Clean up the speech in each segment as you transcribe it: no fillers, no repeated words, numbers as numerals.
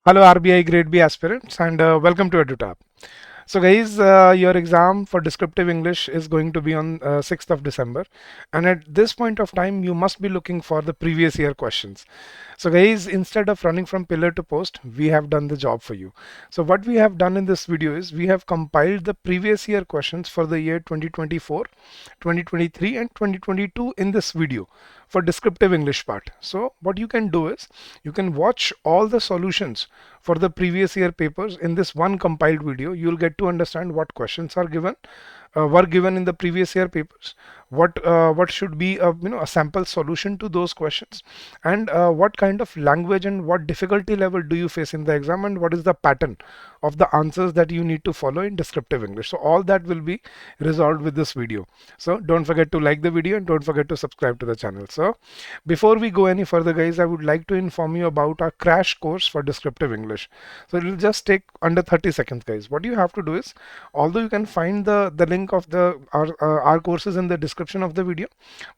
Hello RBI Grade B aspirants and welcome to EduTap. So guys, your exam for descriptive English is going to be on 6th of December, and at this point of time you must be looking for the previous year questions. So guys, instead of running from pillar to post, we have done the job for you. So what we have done in this video is we have compiled the previous year questions for the year 2024, 2023 and 2022 in this video for descriptive English part. So what you can do is you can watch all the solutions for the previous year papers in this one compiled video. You'll get to understand what questions are given, were given in the previous year papers, what should be a sample solution to those questions, and what kind of language and what difficulty level do you face in the exam, and what is the pattern of the answers that you need to follow in descriptive English. So all that will be resolved with this video. So don't forget to like the video and don't forget to subscribe to the channel. So before we go any further guys, I would like to inform you about our crash course for descriptive English. So it will just take under 30 seconds guys. What you have to do is, although you can find the link of our courses in the description of the video,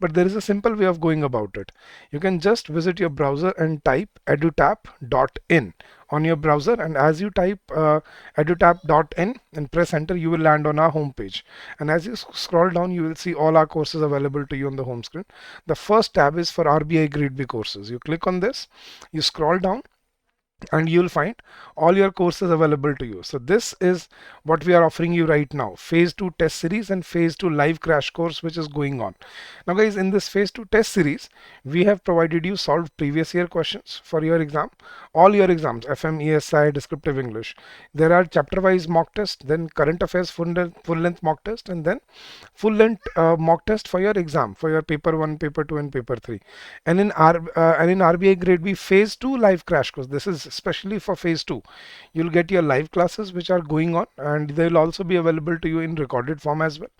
but there is a simple way of going about it. You can just visit your browser and type edutap.in on your browser, and as you type edutap.in and press enter, you will land on our home page. And as you scroll down, you will see all our courses available to you on the home screen. The first tab is for RBI Grade B courses. You click on this, you scroll down, and you'll find all your courses available to you. So this is what we are offering you right now: phase 2 test series and phase 2 live crash course which is going on now guys. In this phase 2 test series, we have provided you solved previous year questions for your exam, all your exams, FM, ESI, descriptive English. There are chapter wise mock test, then current affairs full length mock test, and then full length mock test for your exam, for your paper 1, paper 2 and paper 3. And in RBI Grade B phase 2 live crash course, this is especially for phase 2, you'll get your live classes which are going on, and they'll also be available to you in recorded form as well.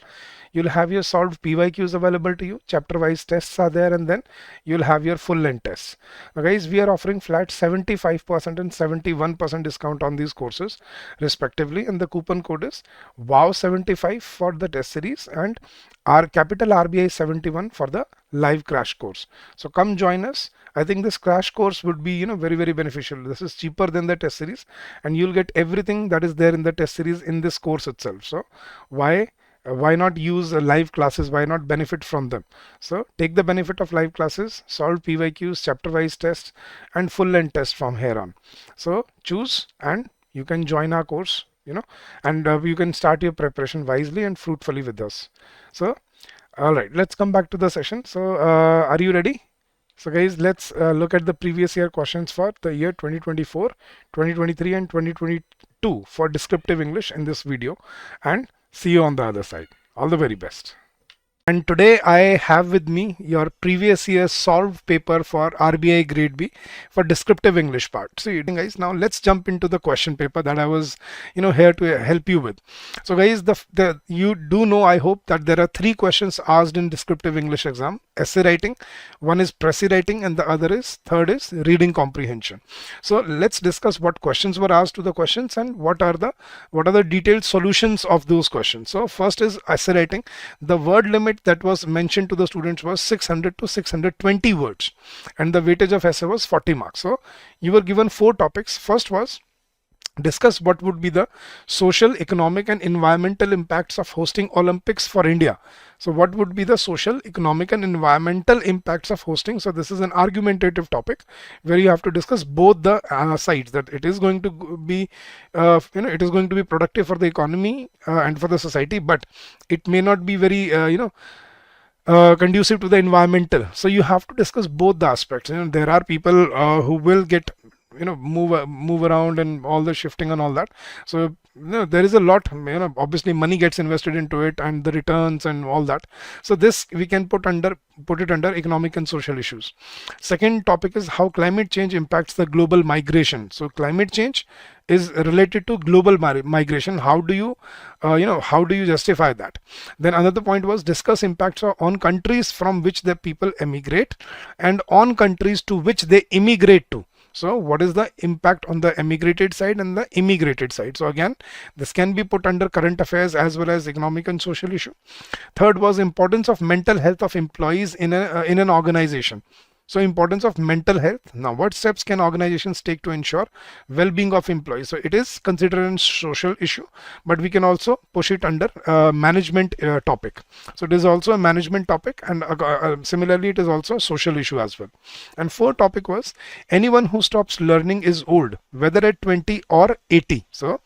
You'll have your solved PYQs available to you, chapter wise tests are there, and then you'll have your full length tests. Now guys, we are offering flat 75% and 71% discount on these courses respectively, and the coupon code is WOW75 for the test series and our capital RBI 71 for the live crash course. So come join us. I think this crash course would be very beneficial. This is cheaper than the test series, and you'll get everything that is there in the test series in this course itself. So why not use live classes? Why not benefit from them? So take the benefit of live classes, solve PYQs, chapter wise tests and full length test from here on. So choose and you can join our course, and you can start your preparation wisely and fruitfully with us. So all right, let's come back to the session. So are you ready? So guys, let's look at the previous year questions for the year 2024, 2023 and 2022 for descriptive English in this video, and see you on the other side. All the very best. And today I have with me your previous year solved paper for RBI Grade B for descriptive English part. So guys, now let's jump into the question paper that I was here to help you with. So guys, you do know, I hope, that there are 3 questions asked in descriptive English exam: essay writing, one is précis writing, and third is reading comprehension. So let's discuss what questions were asked to the questions and what are the detailed solutions of those questions. So first is essay writing. The word limit that was mentioned to the students was 600 to 620 words, and the weightage of essay was 40 marks. So you were given 4 topics. First was discuss what would be the social, economic and environmental impacts of hosting Olympics for India. So what would be the social, economic and environmental impacts of hosting? So this is an argumentative topic where you have to discuss both the sides, that it is going to be it is going to be productive for the economy and for the society, but it may not be very conducive to the environmental. So you have to discuss both the aspects. There are people who will get move around and all the shifting and all that. So there is a lot, obviously money gets invested into it and the returns and all that. So this we can put it under economic and social issues. Second topic is how climate change impacts the global migration. So climate change is related to global migration. How do you how do you justify that? Then another point was discuss impacts on countries from which the people emigrate and on countries to which they immigrate to. So what is the impact on the emigrated side and the immigrated side? So again, this can be put under current affairs as well as economic and social issue. Third was importance of mental health of employees in an organization. So importance of mental health. Now, what steps can organizations take to ensure well-being of employees? So it is considered a social issue, but we can also push it under management topic. So it is also a management topic, and similarly, it is also a social issue as well. And fourth topic was anyone who stops learning is old, whether at 20 or 80. So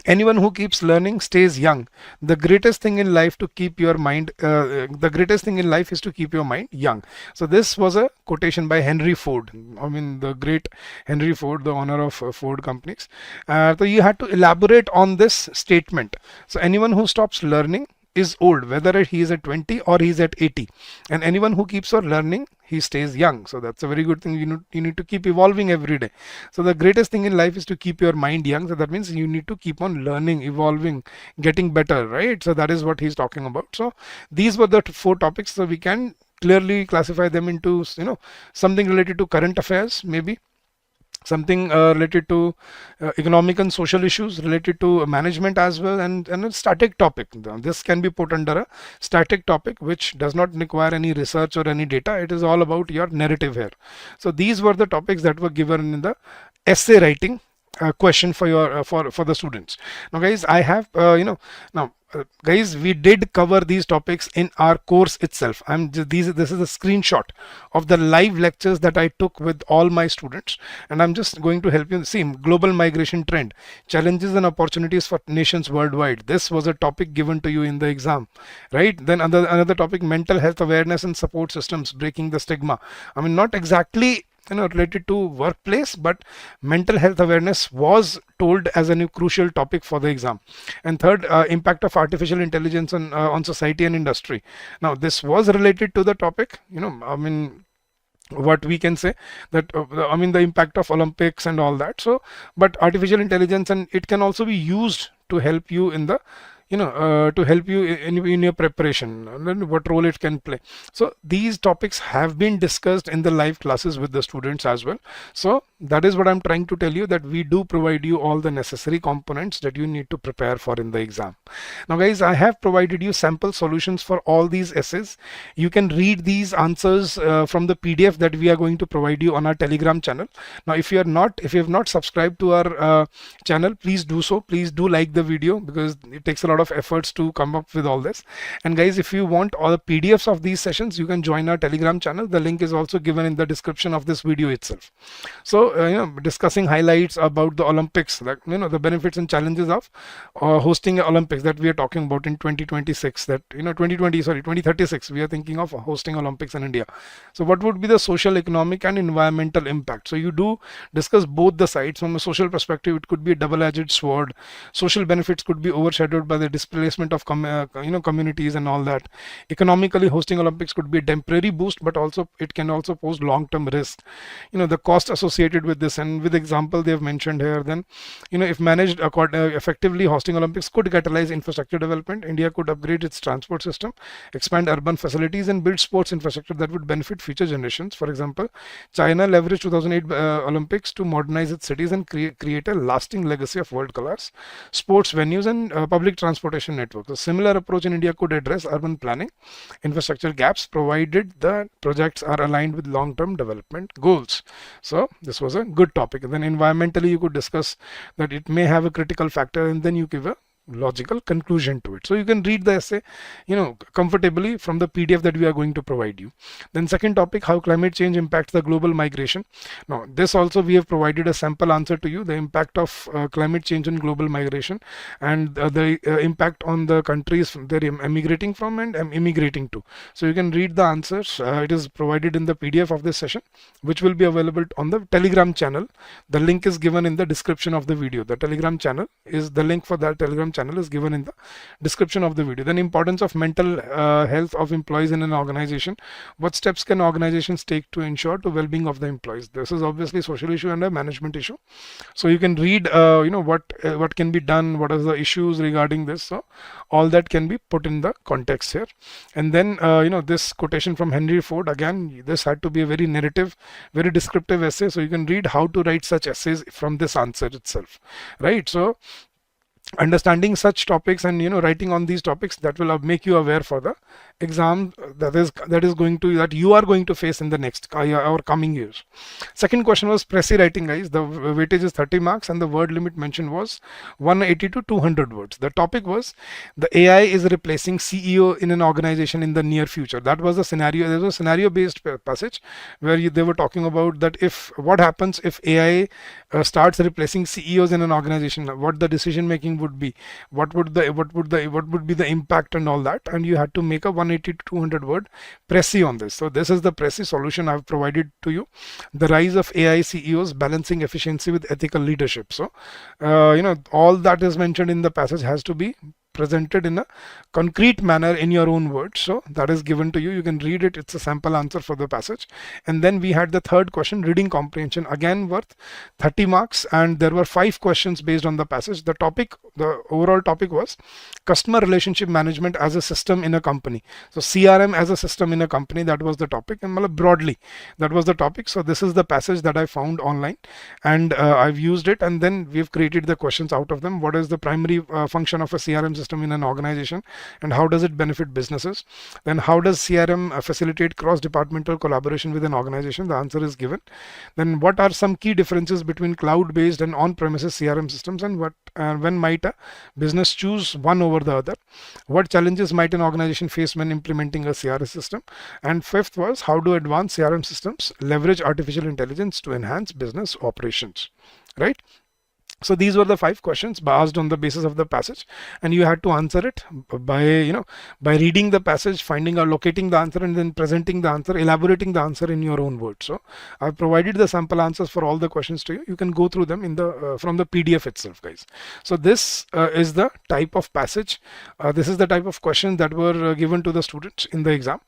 anyone who keeps learning stays young. The greatest thing in life to keep your mind the greatest thing in life is to keep your mind young. So this was a quotation by Henry Ford. I mean, the great Henry Ford, the owner of Ford companies. So you had to elaborate on this statement. So anyone who stops learning is old, whether he is at 20 or he is at 80, and anyone who keeps on learning, he stays young. So that's a very good thing. You need to keep evolving every day. So the greatest thing in life is to keep your mind young. So that means you need to keep on learning, evolving, getting better, right? So that is what he's talking about. So these were the four topics. So we can clearly classify them into, something related to current affairs, maybe something related to economic and social issues, related to management as well, and a static topic. This can be put under a static topic which does not require any research or any data. It is all about your narrative here. So these were the topics that were given in the essay writing question for your for the students. Now guys, I have guys, we did cover these topics in our course itself. This is a screenshot of the live lectures that I took with all my students, and I'm just going to help you see global migration trend, challenges and opportunities for nations worldwide. This was a topic given to you in the exam, right? Then another topic, mental health awareness and support systems, breaking the stigma. I mean, not exactly related to workplace, but mental health awareness was told as a new crucial topic for the exam. And third, impact of artificial intelligence on society and industry. Now this was related to the topic, I mean, what we can say that I mean, the impact of Olympics and all that. So but artificial intelligence, and it can also be used to help you in the to help you in your preparation, and what role it can play. So these topics have been discussed in the live classes with the students as well. So that is what I'm trying to tell you, that we do provide you all the necessary components that you need to prepare for in the exam. Now guys, I have provided you sample solutions for all these essays. You can read these answers from the PDF that we are going to provide you on our Telegram channel. Now if you have not subscribed to our channel, please do so. Please do like the video, because it takes a lot of efforts to come up with all this. And guys, if you want all the PDFs of these sessions, you can join our Telegram channel. The link is also given in the description of this video itself. So discussing highlights about the Olympics, like the benefits and challenges of hosting Olympics that we are talking about in 2026, that 2036 we are thinking of hosting Olympics in India. So what would be the social, economic and environmental impact? So you do discuss both the sides. From a social perspective, it could be a double-edged sword. Social benefits could be overshadowed by the displacement of communities and all that. Economically, hosting Olympics could be a temporary boost, but also it can also pose long-term risk. The cost associated with this, and with example they have mentioned here. Then if managed effectively, hosting Olympics could catalyze infrastructure development. India could upgrade its transport system, expand urban facilities, and build sports infrastructure that would benefit future generations. For example, China leveraged 2008 Olympics to modernize its cities and create a lasting legacy of world class sports venues and public transportation networks. A similar approach in India could address urban planning infrastructure gaps, provided the projects are aligned with long-term development goals. So this was a good topic. And then environmentally, you could discuss that it may have a critical factor, and then you give a logical conclusion to it. So you can read the essay comfortably from the PDF that we are going to provide you. Then second topic, how climate change impacts the global migration. Now this also we have provided a sample answer to you, the impact of climate change on global migration, and the impact on the countries they're emigrating from and immigrating to. So you can read the answers. It is provided in the PDF of this session, which will be available on the Telegram channel. The link is given in the description of the video. The Telegram channel is the link for that Telegram channel is given in the description of the video. Then importance of mental health of employees in an organization. What steps can organizations take to ensure the well-being of the employees? This is obviously a social issue and a management issue. So you can read what can be done, what are the issues regarding this. So all that can be put in the context here. And then this quotation from Henry Ford, again this had to be a very narrative, very descriptive essay. So you can read how to write such essays from this answer itself, right? So understanding such topics and writing on these topics, that will make you aware for the exam that you are going to face in the next or coming years. Second question was Pressy writing, guys. The weightage is 30 marks and the word limit mentioned was 180 to 200 words. The topic was the AI is replacing CEO in an organization in the near future. That was the scenario. There was a scenario based passage where they were talking about that if what happens if AI starts replacing CEOs in an organization, what the decision making would be, what would be the impact and all that, and you had to make a 180 to 200 word Pressy on this. So this is the Pressy solution I've provided to you. The rise of AI CEOs, balancing efficiency with ethical leadership. So all that is mentioned in the passage has to be presented in a concrete manner in your own words. So that is given to you. You can read it. It's a sample answer for the passage. And then we had the third question, reading comprehension, again worth 30 marks. And there were 5 questions based on the passage. The overall topic was customer relationship management as a system in a company. So CRM as a system in a company, that was the topic. And broadly, that was the topic. So this is the passage that I found online and I've used it. And then we've created the questions out of them. What is the primary function of a CRM system in an organization and how does it benefit businesses? Then how does CRM facilitate cross-departmental collaboration with an organization? The answer is given. Then what are some key differences between cloud-based and on-premises CRM systems, and when might a business choose one over the other? What challenges might an organization face when implementing a CRM system? And fifth was how do advanced CRM systems leverage artificial intelligence to enhance business operations, right? So these were the 5 questions asked on the basis of the passage, and you had to answer it by reading the passage, finding or locating the answer, and then presenting the answer, elaborating the answer in your own words. So I've provided the sample answers for all the questions to you. You can go through them in the from the PDF itself, guys. So this is the type of passage. This is the type of questions that were given to the students in the exam,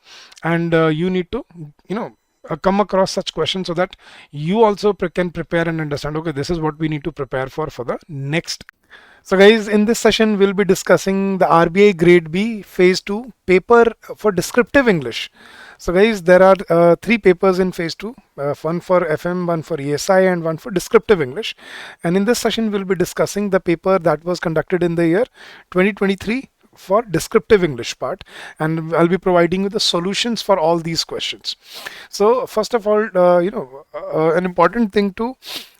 and you need to come across such questions so that you also can prepare and understand, okay, this is what we need to prepare for the next. So guys, in this session we'll be discussing the RBI Grade B Phase 2 paper for descriptive English. So guys, there are 3 papers in Phase 2, one for FM, one for ESI, and one for descriptive English. And in this session we'll be discussing the paper that was conducted in the year 2023 for descriptive English part, and I'll be providing you the solutions for all these questions. So first of all, an important thing to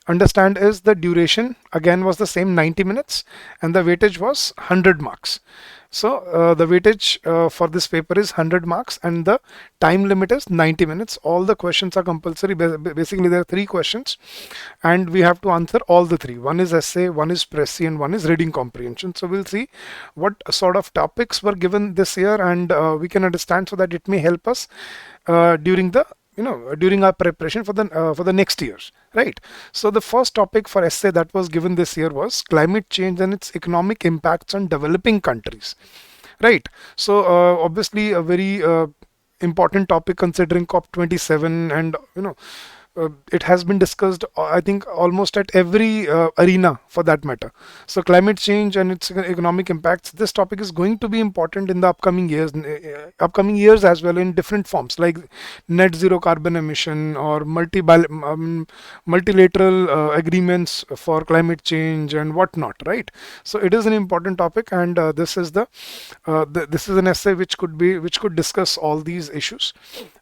understand is the duration again was the same, 90 minutes, and the weightage was 100 marks. So the weightage for this paper is 100 marks and the time limit is 90 minutes. All the questions are compulsory. Basically there are 3 questions and we have to answer all the 3. One is essay, one is Pressy, and one is reading comprehension. So we'll see what sort of topics were given this year, and we can understand so that it may help us during our preparation for the next years, right? So the first topic for essay that was given this year was climate change and its economic impacts on developing countries, right? So obviously a very important topic considering COP27, and it has been discussed, I think, almost at every arena for that matter. So climate change and its economic impacts, this topic is going to be important in the upcoming years as well, in different forms like net zero carbon emission or multilateral agreements for climate change and whatnot, right? So it is an important topic, and this is this is an essay which could discuss all these issues,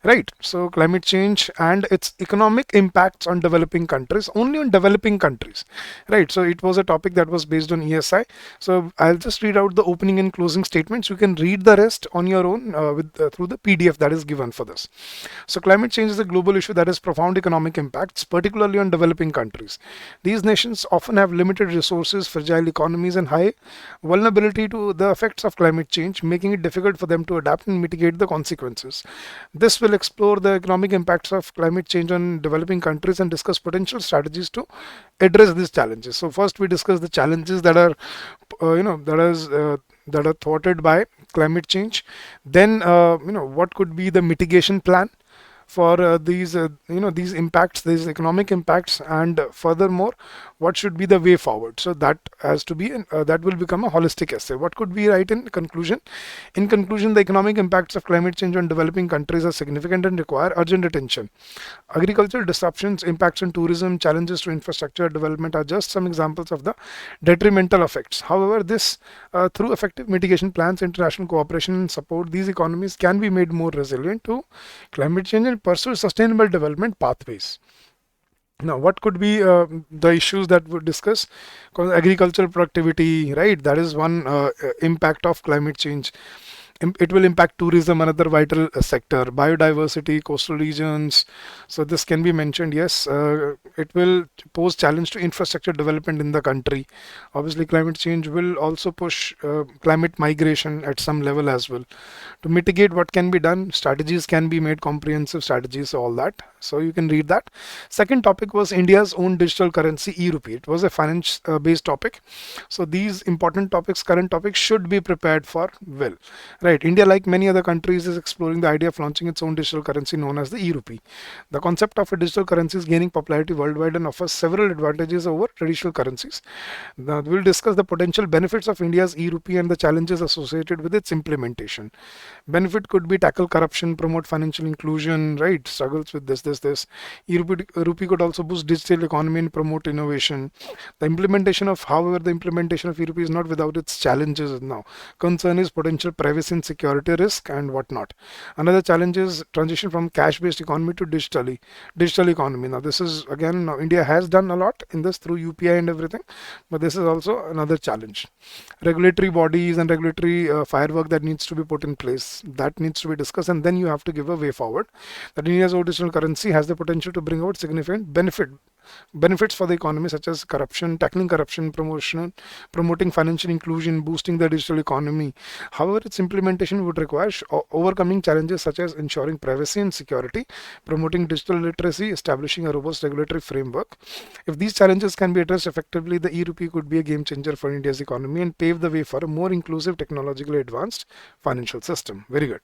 right? So climate change and its economic impacts on developing countries, only on developing countries, right? So it was a topic that was based on ESI. So I'll just read out the opening and closing statements. You can read the rest on your own through the PDF that is given for this. So climate change is a global issue that has profound economic impacts, particularly on developing countries. These nations often have limited resources, fragile economies, and high vulnerability to the effects of climate change, making it difficult for them to adapt and mitigate the consequences. This will explore the economic impacts of climate change on developing countries and discuss potential strategies to address these challenges. So first we discuss the challenges that are that are thwarted by climate change. Then what could be the mitigation plan for these impacts, these economic impacts, and furthermore, what should be the way forward. So that has to be that will become a holistic essay. What could we write in conclusion? In conclusion, the economic impacts of climate change on developing countries are significant and require urgent attention. Agricultural disruptions, impacts on tourism, challenges to infrastructure development are just some examples of the detrimental effects. However, this through effective mitigation plans, international cooperation, and support, these economies can be made more resilient to climate change and pursue sustainable development pathways. Now, what could be the issues that we discuss? Agricultural productivity, right? That is one impact of climate change. It will impact tourism, another vital sector, biodiversity, coastal regions. So this can be mentioned. Yes, it will pose challenge to infrastructure development in the country. Obviously, climate change will also push climate migration at some level as well. To mitigate, what can be done? Strategies can be made, comprehensive strategies, all that. So you can read that. Second topic was India's own digital currency, E-rupee. It was a finance based topic. So these important topics, current topics, should be prepared for well. Right. India, like many other countries, is exploring the idea of launching its own digital currency known as the E-rupee. The concept of a digital currency is gaining popularity worldwide and offers several advantages over traditional currencies. Now, we'll discuss the potential benefits of India's E-rupee and the challenges associated with its implementation. Benefit could be tackle corruption, promote financial inclusion, right? Struggles with this. E-rupee could also boost digital economy and promote innovation. However, the implementation of E-rupee is not without its challenges now. Concern is potential privacy and security risk and whatnot. Another challenge is transition from cash-based economy to digital economy. Now, this is again, now India has done a lot in this through UPI and everything, but this is also another challenge. Regulatory bodies and regulatory firework that needs to be put in place, that needs to be discussed, and then you have to give a way forward. That India's own digital currency has the potential to bring about significant benefits for the economy, such as tackling corruption, promoting financial inclusion, boosting the digital economy. However, its implementation would require overcoming challenges such as ensuring privacy and security, promoting digital literacy, establishing a robust regulatory framework. If these challenges can be addressed effectively, the E-rupee could be a game changer for India's economy and pave the way for a more inclusive, technologically advanced financial system. Very good.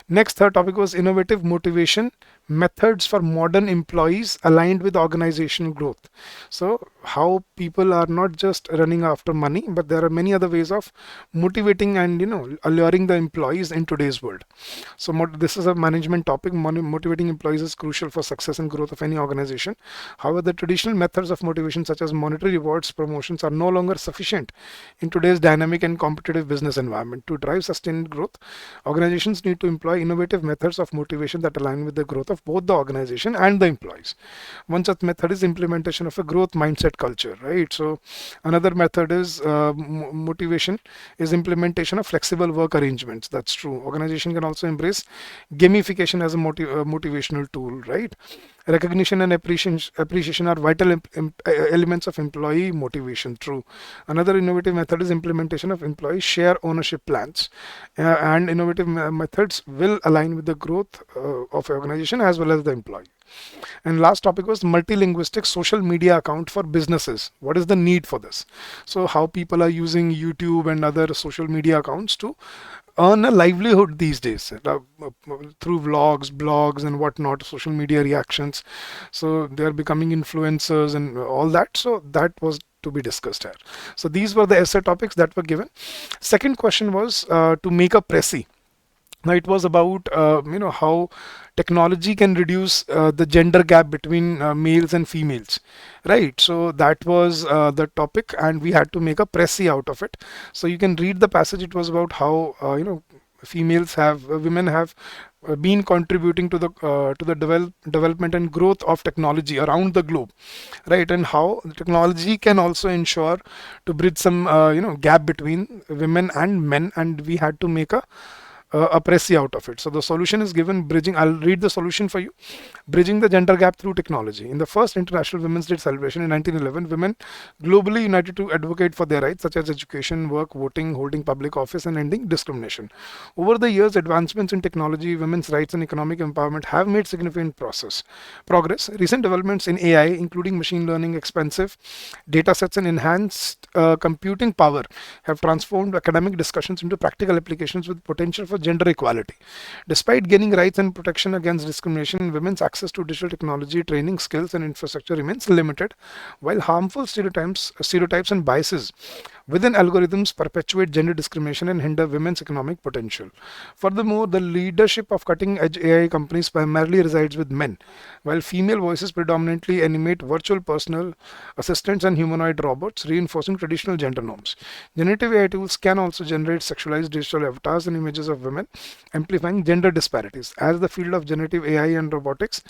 Next, third topic was innovative motivation methods for modern employees aligned with organizational growth. So how people are not just running after money, but there are many other ways of motivating and alluring the employees in today's world. So this is a management topic. Motivating employees is crucial for success and growth of any organization. However, the traditional methods of motivation such as monetary rewards, promotions are no longer sufficient in today's dynamic and competitive business environment. To drive sustained growth, organizations need to employ innovative methods of motivation that align with the growth of both the organization and the employees. One such method is implementation of a growth mindset culture, right? So another method is motivation is implementation of flexible work arrangements. That's true. Organization can also embrace gamification as a motivational tool, right? Recognition and appreciation are vital elements of employee motivation. True. Another innovative method is implementation of employee share ownership plans, and innovative methods will align with the growth of organization as well as the employee. And last topic was multilinguistic social media account for businesses. What is the need for this? So how people are using YouTube and other social media accounts to earn a livelihood these days through vlogs, blogs, and whatnot, social media reactions. So they are becoming influencers and all that. So that was to be discussed here. So these were the essay topics that were given. Second question was to make a précis. Now it was about how technology can reduce the gender gap between males and females, right? So that was the topic, and we had to make a précis out of it. So you can read the passage. It was about how women have been contributing to the development and growth of technology around the globe, right? And how technology can also ensure to bridge some gap between women and men, and we had to make a précis out of it. So the solution is given bridging. I'll read the solution for you. Bridging the gender gap through technology. In the first International Women's Day celebration in 1911, women globally united to advocate for their rights such as education, work, voting, holding public office, and ending discrimination. Over the years, advancements in technology, women's rights, and economic empowerment have made significant progress. Recent developments in AI, including machine learning, expensive data sets, and enhanced computing power, have transformed academic discussions into practical applications with potential for for gender equality. Despite gaining rights and protection against discrimination, women's access to digital technology, training, skills, and infrastructure remains limited, while harmful stereotypes and biases within algorithms perpetuate gender discrimination and hinder women's economic potential. Furthermore, the leadership of cutting-edge AI companies primarily resides with men, while female voices predominantly animate virtual personal assistants and humanoid robots, reinforcing traditional gender norms. Generative AI tools can also generate sexualized digital avatars and images of women, amplifying gender disparities. As the field of generative AI and robotics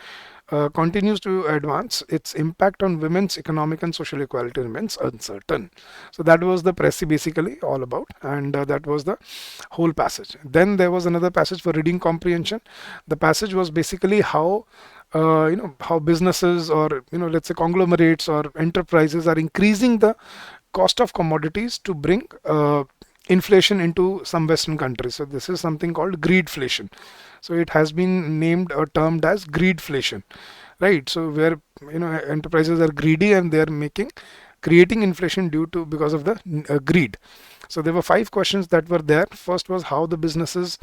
continues to advance, its impact on women's economic and social equality remains uncertain. So that was the pressy basically all about, and that was the whole passage. Then there was another passage for reading comprehension. The passage was basically how how businesses, or let's say conglomerates or enterprises, are increasing the cost of commodities to bring inflation into some Western countries. So this is something called greedflation. So it has been named or termed as greedflation, right? So where enterprises are greedy and they are creating inflation because of the greed. So there were 5 questions that were there. First was how are businesses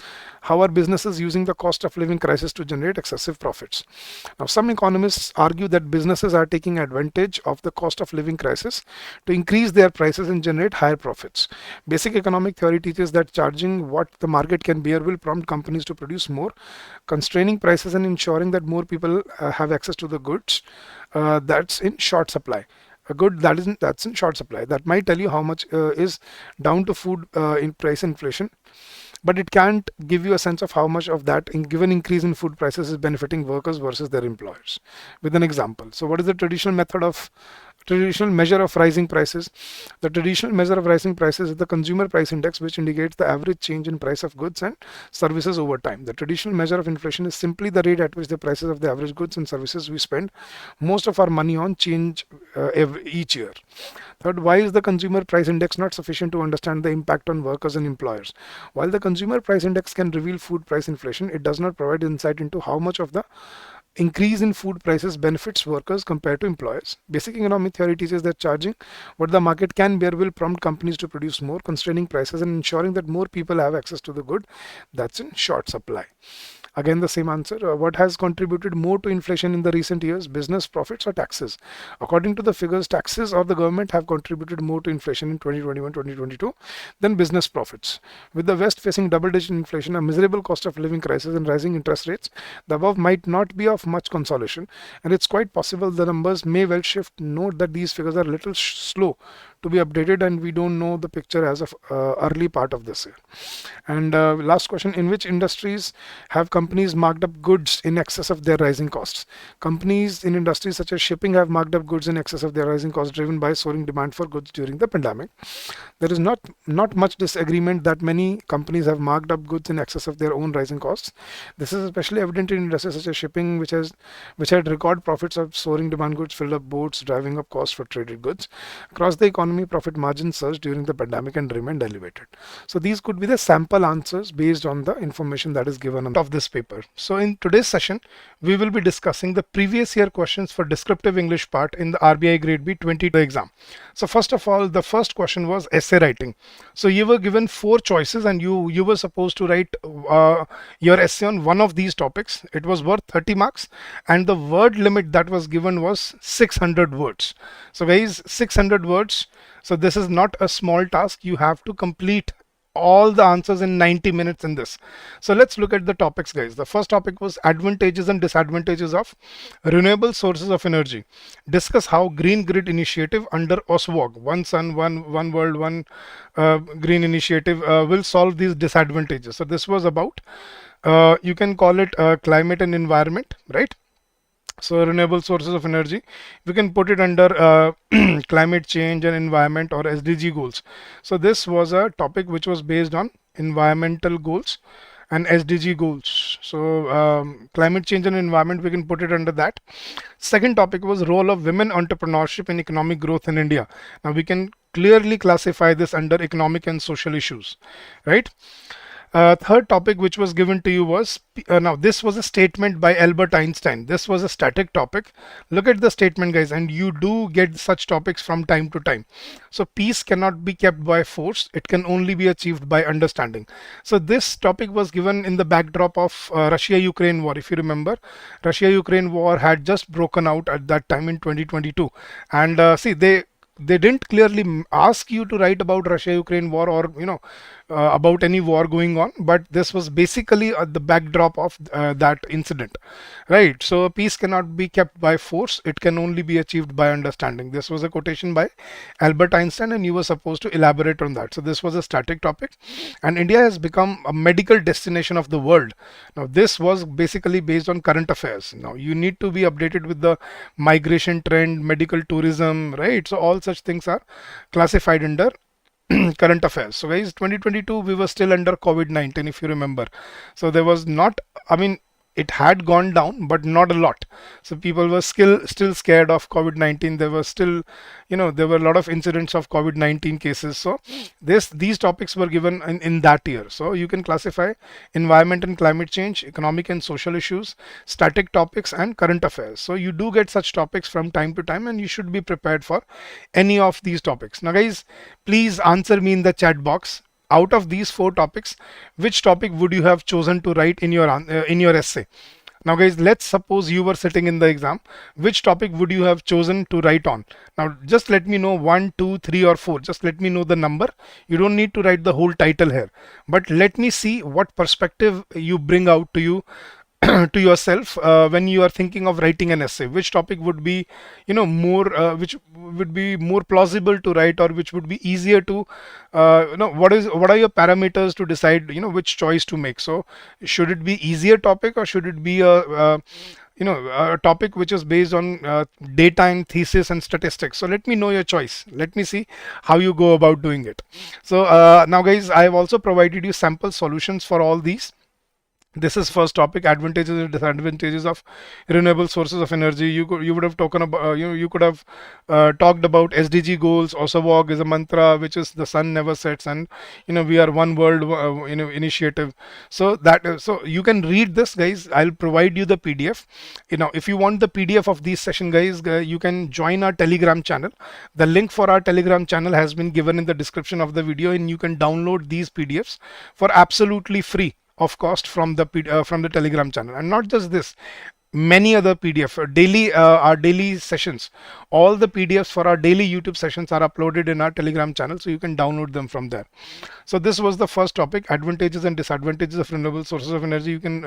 using the cost of living crisis to generate excessive profits? Now, some economists argue that businesses are taking advantage of the cost of living crisis to increase their prices and generate higher profits. Basic economic theory teaches that charging what the market can bear will prompt companies to produce more, constraining prices and ensuring that more people have access to the goods that's in short supply. A good that's in short supply. That might tell you how much is down to food in price inflation, but it can't give you a sense of how much of that given increase in food prices is benefiting workers versus their employers. With an example, so what is the traditional measure of rising prices? The traditional measure of rising prices is the consumer price index, which indicates the average change in price of goods and services over time. The traditional measure of inflation is simply the rate at which the prices of the average goods and services we spend most of our money on change each year. Third, why is the consumer price index not sufficient to understand the impact on workers and employers? While the consumer price index can reveal food price inflation, it does not provide insight into how much of the increase in food prices benefits workers compared to employers. Basic economic theory teaches that charging what the market can bear will prompt companies to produce more, constraining prices and ensuring that more people have access to the good that's in short supply. Again, the same answer. What has contributed more to inflation in the recent years, business profits or taxes? According to the figures, taxes or the government have contributed more to inflation in 2021-2022 than business profits. With the West facing double-digit inflation, a miserable cost of living crisis and rising interest rates, the above might not be of much consolation, and it's quite possible the numbers may well shift. Note that these figures are a little slow to be updated, and we don't know the picture as of early part of this year. And last question, in which industries have companies marked up goods in excess of their rising costs? Companies in industries such as shipping have marked up goods in excess of their rising costs, driven by soaring demand for goods during the pandemic. There is not much disagreement that many companies have marked up goods in excess of their own rising costs. This is especially evident in industries such as shipping, which had record profits of soaring demand goods, filled up boats, driving up costs for traded goods. Across the economy, profit margins surged during the pandemic and remained elevated. So these could be the sample answers based on the information that is given on of this paper. So in today's session, we will be discussing the previous year questions for descriptive English part in the RBI Grade B 2022 exam. So first of all, the first question was essay writing. So you were given 4 choices and you were supposed to write your essay on one of these topics. It was worth 30 marks and the word limit that was given was 600 words. So guys, 600 words. So this is not a small task. You have to complete all the answers in 90 minutes in this. So let's look at the topics, guys. The first topic was advantages and disadvantages of renewable sources of energy. Discuss how Green Grid initiative under OSWOG, One Sun, One World, One Green initiative will solve these disadvantages. So this was about, you can call it climate and environment, right? So renewable sources of energy, we can put it under climate change and environment or SDG goals. So this was a topic which was based on environmental goals and SDG goals. So climate change and environment, we can put it under that. Second topic was role of women entrepreneurship in economic growth in India. Now we can clearly classify this under economic and social issues, right? Third topic which was given to you was, now this was a statement by Albert Einstein. This was a static topic. Look at the statement, guys, and you do get such topics from time to time. So peace cannot be kept by force. It can only be achieved by understanding. So this topic was given in the backdrop of Russia-Ukraine war. If you remember, Russia-Ukraine war had just broken out at that time in 2022. And see, they didn't clearly ask you to write about Russia-Ukraine war, or about any war going on, but this was basically the backdrop of that incident, right? So peace cannot be kept by force, it can only be achieved by understanding. This was a quotation by Albert Einstein, and you were supposed to elaborate on that. So this was a static topic. And India has become a medical destination of the world. Now this was basically based on current affairs. Now you need to be updated with the migration trend, medical tourism, right? So all such things are classified under current affairs. So guys, 2022 we were still under COVID-19, if you remember. So there was not, I mean, it had gone down, but not a lot. So people were still scared of COVID-19. There were still, there were a lot of incidents of COVID-19 cases. So these topics were given in that year. So you can classify environment and climate change, economic and social issues, static topics, and current affairs. So you do get such topics from time to time, and you should be prepared for any of these topics. Now guys, please answer me in the chat box. Out of these four topics, which topic would you have chosen to write in your essay? Now guys, let's suppose you were sitting in the exam. Which topic would you have chosen to write on? Now just let me know 1, 2, 3 or 4. Just let me know the number. You don't need to write the whole title here, but let me see what perspective you bring out to you to yourself when you are thinking of writing an essay. Which topic would be more which would be more plausible to write, or which would be easier to what are your parameters to decide which choice to make? So should it be easier topic, or should it be a topic which is based on data and thesis and statistics? So let me know your choice. Let me see how you go about doing it. So now guys, I have also provided you sample solutions for all these. This is first topic: advantages and disadvantages of renewable sources of energy. You would have talked about you could have talked about SDG goals. Osawog is a mantra, which is the sun never sets, and we are one world initiative. So so you can read this, guys. I'll provide you the PDF. If you want the PDF of these session, guys, you can join our Telegram channel. The link for our Telegram channel has been given in the description of the video, and you can download these PDFs for absolutely free of cost from the Telegram channel. And not just this, many other PDF daily our daily sessions, all the PDFs for our daily YouTube sessions are uploaded in our Telegram channel, so you can download them from there. So this was the first topic: advantages and disadvantages of renewable sources of energy. You can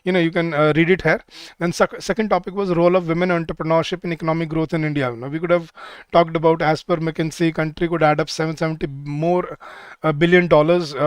read it here. Then second topic was role of women entrepreneurship in economic growth in India. Now we could have talked about, as per McKinsey, country could add up $770 billion,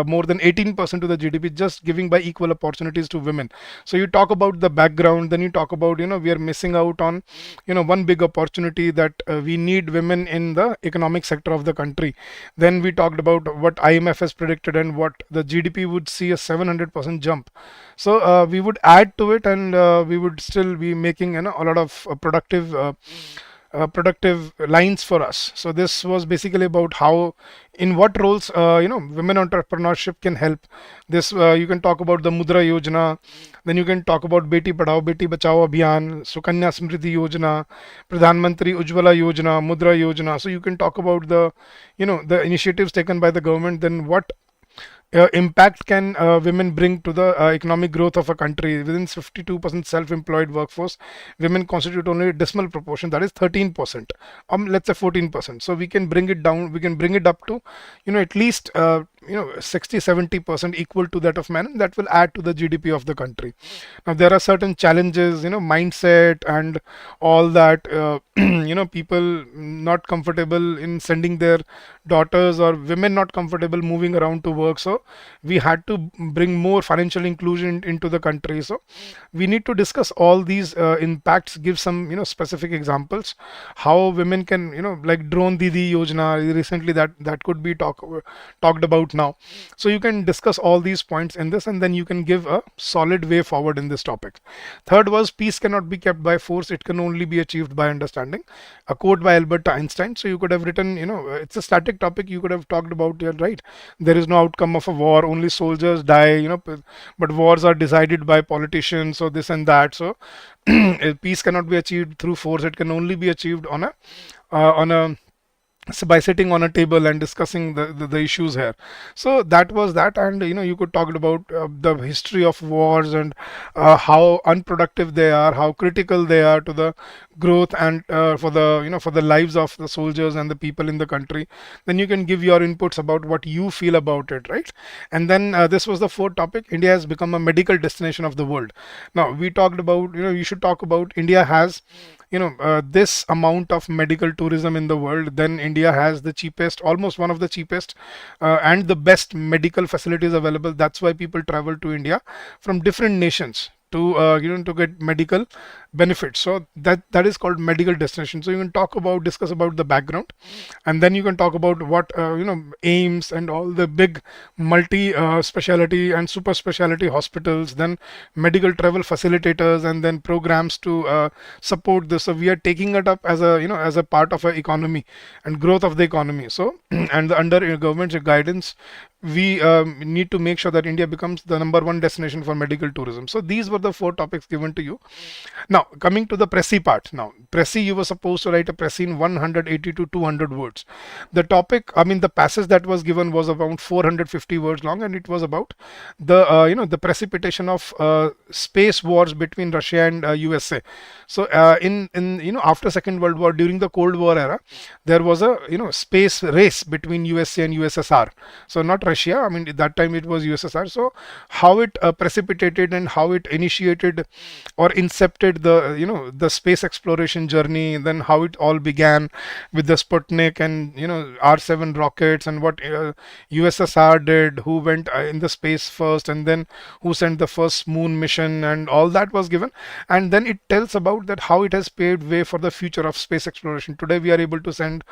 more than 18% to the GDP, just giving by equal opportunities to women. So you talk about the background, then you talk about we are missing out on one big opportunity, that we need women in the economic sector of the country. Then we talked about what IMF has predicted, and what the GDP would see a 700% jump. So we would add to it, and we would still be making a lot of productive lines for us. So this was basically about how, in what roles women entrepreneurship can help. This you can talk about the Mudra Yojana, then you can talk about Beti Padhao Beti Bachao Abhiyan, Sukanya Samriddhi Yojana, Pradhan Mantri Ujjwala Yojana, Mudra Yojana. So you can talk about the the initiatives taken by the government. Then what impact can women bring to the economic growth of a country? Within 52% self-employed workforce, women constitute only a decimal proportion, that is 13%, let's say 14%. So we can bring it down, we can bring it up to at least 60-70% equal to that of men, and that will add to the GDP of the country. Now there are certain challenges, mindset and all that, people not comfortable in sending their daughters, or women not comfortable moving around to work. So we had to bring more financial inclusion into the country. So we need to discuss all these impacts, give some specific examples how women can like drone didi yojana recently, that could be talked about now. So you can discuss all these points in this, and then you can give a solid way forward in this topic. Third was peace cannot be kept by force, it can only be achieved by understanding. A quote by Albert Einstein. So you could have written, it's a static topic, you could have talked about it, right? There is no outcome of a war, only soldiers die, but wars are decided by politicians, so this and that. So peace cannot be achieved through force, it can only be achieved on a so by sitting on a table and discussing the issues here. So that was that. And you could talk about the history of wars, and how unproductive they are, how critical they are to the growth, and for the for the lives of the soldiers and the people in the country. Then you can give your inputs about what you feel about it, right? And then this was the fourth topic: India has become a medical destination of the world. Now we talked about, you should talk about India has this amount of medical tourism in the world. Then India has the cheapest, almost one of the cheapest, and the best medical facilities available. That's why people travel to India from different nations to to get medical benefits. So that is called medical destination. So you can discuss about the background, and then you can talk about what aims and all the big multi specialty and super specialty hospitals, then medical travel facilitators, and then programs to support this. So we are taking it up as a as a part of our economy and growth of the economy. So and under government's guidance, we need to make sure that India becomes the #1 destination for medical tourism. So these were the 4 topics given to you. Now coming to the Pressy part. Now Pressy, you were supposed to write a Pressy in 180 to 200 words. The topic, the passage that was given was around 450 words long, and it was about the the precipitation of space wars between Russia and USA. So in after Second World War, during the Cold War era, there was a space race between USA and USSR. So not Russia, at that time it was USSR. So how it precipitated and how it initiated or incepted the the space exploration journey, then how it all began with the Sputnik and R7 rockets, and what USSR did, who went in the space first, and then who sent the first moon mission, and all that was given. And then it tells about that how it has paved way for the future of space exploration. Today we are able to send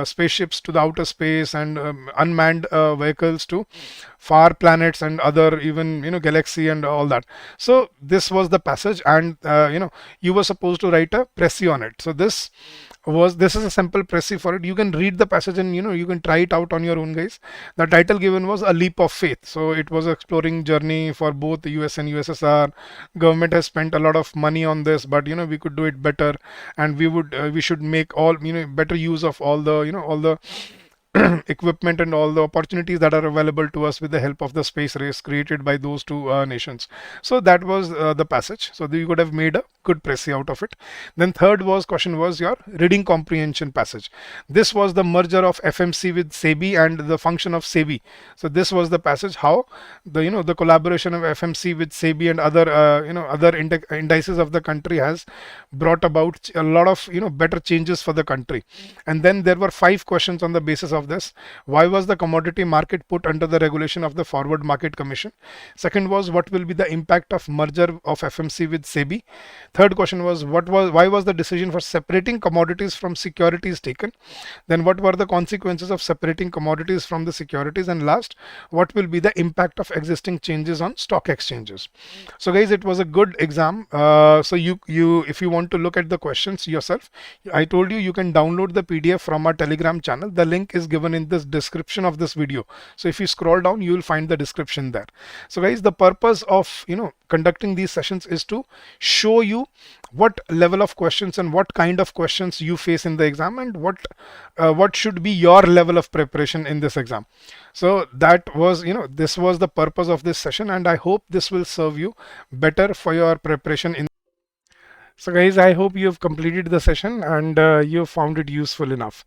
spaceships to the outer space, and unmanned vehicles to far planets and other even galaxy and all that. So this was the passage, and you were supposed to write a Pressy on it. So this is a simple Pressy for it. You can read the passage, and you can try it out on your own, guys. The title given was A Leap of Faith. So it was exploring journey for both the US and USSR. Government has spent a lot of money on this, but we could do it better, and we should make all better use of all the all the equipment and all the opportunities that are available to us with the help of the space race created by those two nations. So that was the passage. So you could have made a good Pressy out of it. Then third question was your reading comprehension passage. This was the merger of FMC with SEBI and the function of SEBI. So this was the passage how the the collaboration of FMC with SEBI and other other indices of the country has brought about a lot of better changes for the country. And then there were 5 questions on the basis of this. Why was the commodity market put under the regulation of the Forward Market Commission? Second was, what will be the impact of merger of FMC with SEBI? Third question was, why was the decision for separating commodities from securities taken? Then what were the consequences of separating commodities from the securities? And last, what will be the impact of existing changes on stock exchanges? So guys, it was a good exam. So you if you want to look at the questions yourself, I told you can download the PDF from our Telegram channel. The link is given in this description of this video. So if you scroll down, you will find the description there. So guys, the purpose of conducting these sessions is to show you what level of questions and what kind of questions you face in the exam, and what should be your level of preparation in this exam. So that was this was the purpose of this session, and I hope this will serve you better for your preparation in. So guys, I hope you have completed the session, and you found it useful enough.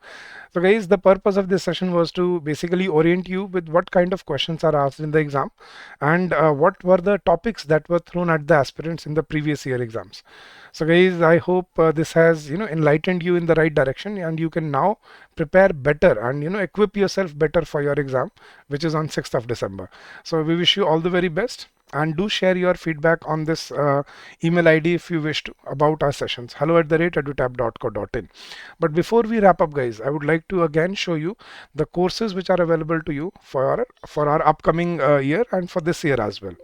So guys, the purpose of this session was to basically orient you with what kind of questions are asked in the exam, and what were the topics that were thrown at the aspirants in the previous year exams. So guys, I hope this has enlightened you in the right direction, and you can now prepare better and equip yourself better for your exam, which is on 6th of December. So we wish you all the very best. and do share your feedback on this email ID if you wish to about our sessions, hello@edutab.co.in. But before we wrap up, guys, I would like to again show you the courses which are available to you for our upcoming year and for this year as well.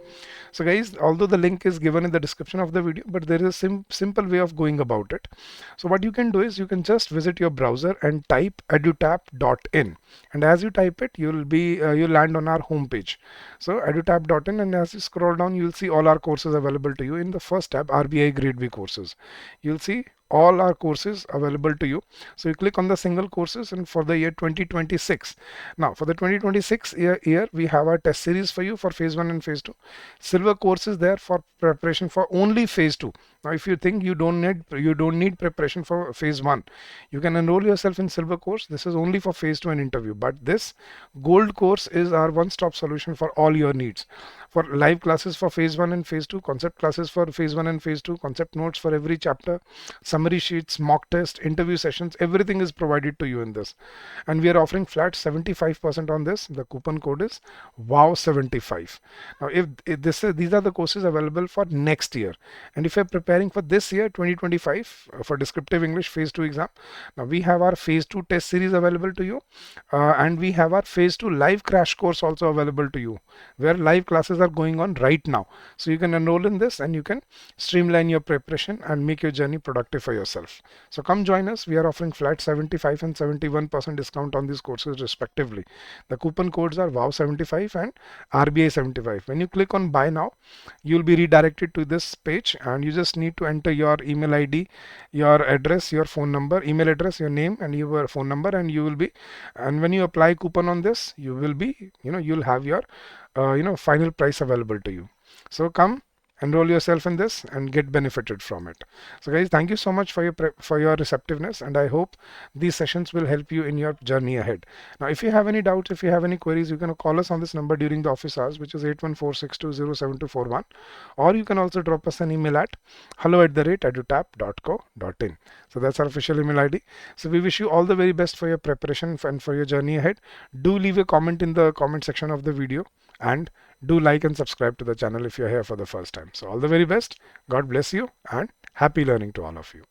So guys, although the link is given in the description of the video, but there is a simple way of going about it. So what you can do is you can just visit your browser and type edutab.in, and as you type it, you'll land on our homepage. So edutab.in, and as you scroll down, you'll see all our courses available to you. In the first tab, RBI Grade B courses, you'll see all our courses available to you. So you click on the single courses, and for the year 2026, now for the 2026 year we have our test series for you for phase 1 and phase 2. Silver course is there for preparation for only phase 2. Now if you think you don't need preparation for phase 1, you can enroll yourself in silver course. This is only for phase 2 and interview, but this gold course is our one-stop solution for all your needs, for live classes for phase 1 and phase 2, concept classes for phase 1 and phase 2, concept notes for every chapter, summary sheets, mock test, interview sessions, everything is provided to you in this. And we are offering flat 75% on this. The coupon code is wow75. Now if these are the courses available for next year, and if you're preparing for this year 2025 for descriptive English phase 2 exam, now we have our phase 2 test series available to you, and we have our phase 2 live crash course also available to you, where live classes are going on right now. So you can enroll in this and you can streamline your preparation and make your journey productive for yourself. So come join us. We are offering flat 75 and 71% discount on these courses respectively. The coupon codes are wow75 and RBI75. When you click on buy now, you'll be redirected to this page, and you just need to enter your email ID, your address, your phone number, email address, your name and your phone number, and you will be, and when you apply coupon on this, you will be, you'll have your final price available to you. So come enroll yourself in this and get benefited from it. So guys, thank you so much for your receptiveness, and I hope these sessions will help you in your journey ahead. Now if you have any doubts, if you have any queries, you can call us on this number during the office hours, which is 8146207241, or you can also drop us an email at hello@edutab.co.in. So that's our official email ID. So we wish you all the very best for your preparation and for your journey ahead. Do leave a comment in the comment section of the video, and do like and subscribe to the channel if you're here for the first time. So all the very best. God bless you and happy learning to all of you.